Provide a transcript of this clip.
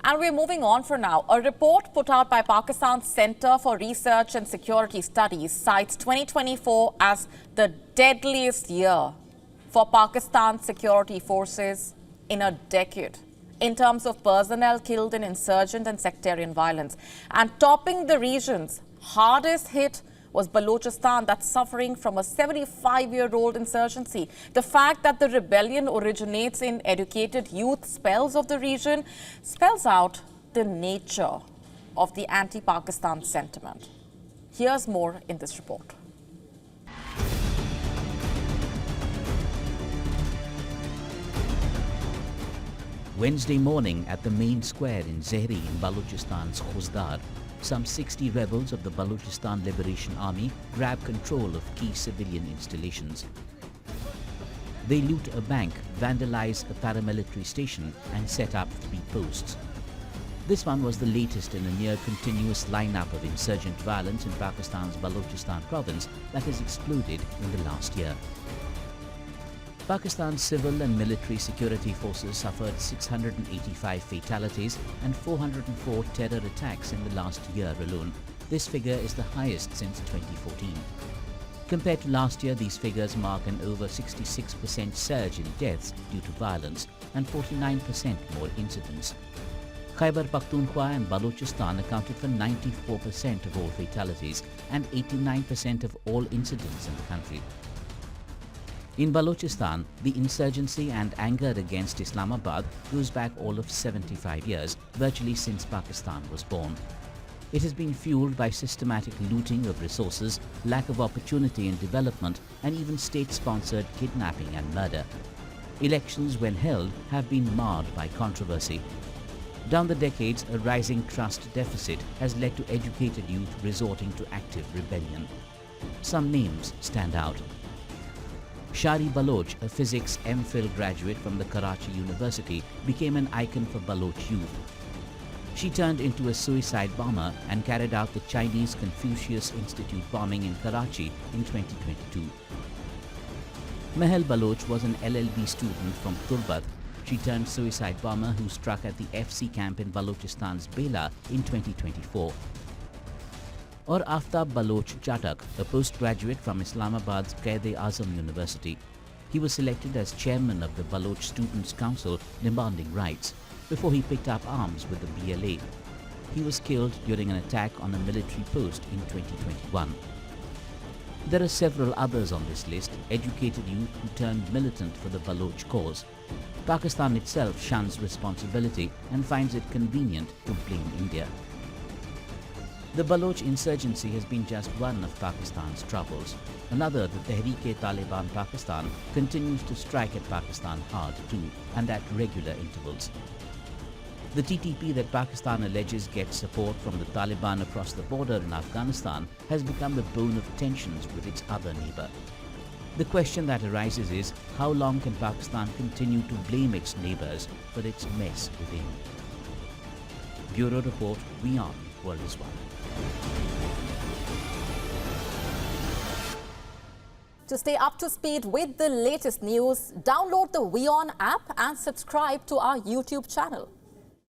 And we're moving on for now. A report put out by Pakistan's Center for Research and Security Studies cites 2024 as the deadliest year for Pakistan's security forces in a decade in terms of personnel killed in insurgent and sectarian violence. And topping the region's hardest hit was Balochistan, that's suffering from a 75-year-old insurgency. The fact that the rebellion originates in educated youth spells of the region spells out the nature of the anti-Pakistan sentiment. Here's more in this report. Wednesday morning at the main square in Zehri in Balochistan's Khuzdar, some 60 rebels of the Balochistan Liberation Army grab control of key civilian installations. They loot a bank, vandalize a paramilitary station and set up 3 posts. This one was the latest in a near-continuous lineup of insurgent violence in Pakistan's Balochistan province that has exploded in the last year. Pakistan's civil and military security forces suffered 685 fatalities and 404 terror attacks in the last year alone. This figure is the highest since 2014. Compared to last year, these figures mark an over 66% surge in deaths due to violence and 49% more incidents. Khyber Pakhtunkhwa and Balochistan accounted for 94% of all fatalities and 89% of all incidents in the country. In Balochistan, the insurgency and anger against Islamabad goes back all of 75 years, virtually since Pakistan was born. It has been fueled by systematic looting of resources, lack of opportunity in development, and even state-sponsored kidnapping and murder. Elections, when held, have been marred by controversy. Down the decades, a rising trust deficit has led to educated youth resorting to active rebellion. Some names stand out. Shari Baloch, a physics MPhil graduate from the Karachi University, became an icon for Baloch youth. She turned into a suicide bomber and carried out the Chinese Confucius Institute bombing in Karachi in 2022. Mahal Baloch was an LLB student from Turbat. She turned suicide bomber who struck at the FC camp in Balochistan's BLA in 2024. Or Aftab Baloch Chatak, a postgraduate from Islamabad's Quaid-e-Azam University. He was selected as chairman of the Baloch Students' Council demanding rights before he picked up arms with the BLA. He was killed during an attack on a military post in 2021. There are several others on this list, educated youth who turned militant for the Baloch cause. Pakistan itself shuns responsibility and finds it convenient to blame India. The Baloch insurgency has been just one of Pakistan's troubles. Another, the Tehreek-e-Taliban Pakistan, continues to strike at Pakistan hard too, and at regular intervals. The TTP that Pakistan alleges gets support from the Taliban across the border in Afghanistan has become the bone of tensions with its other neighbor. The question that arises is, how long can Pakistan continue to blame its neighbors for its mess within? Bureau Report, WION The World. To stay up to speed with the latest news, download the WION app and subscribe to our YouTube channel.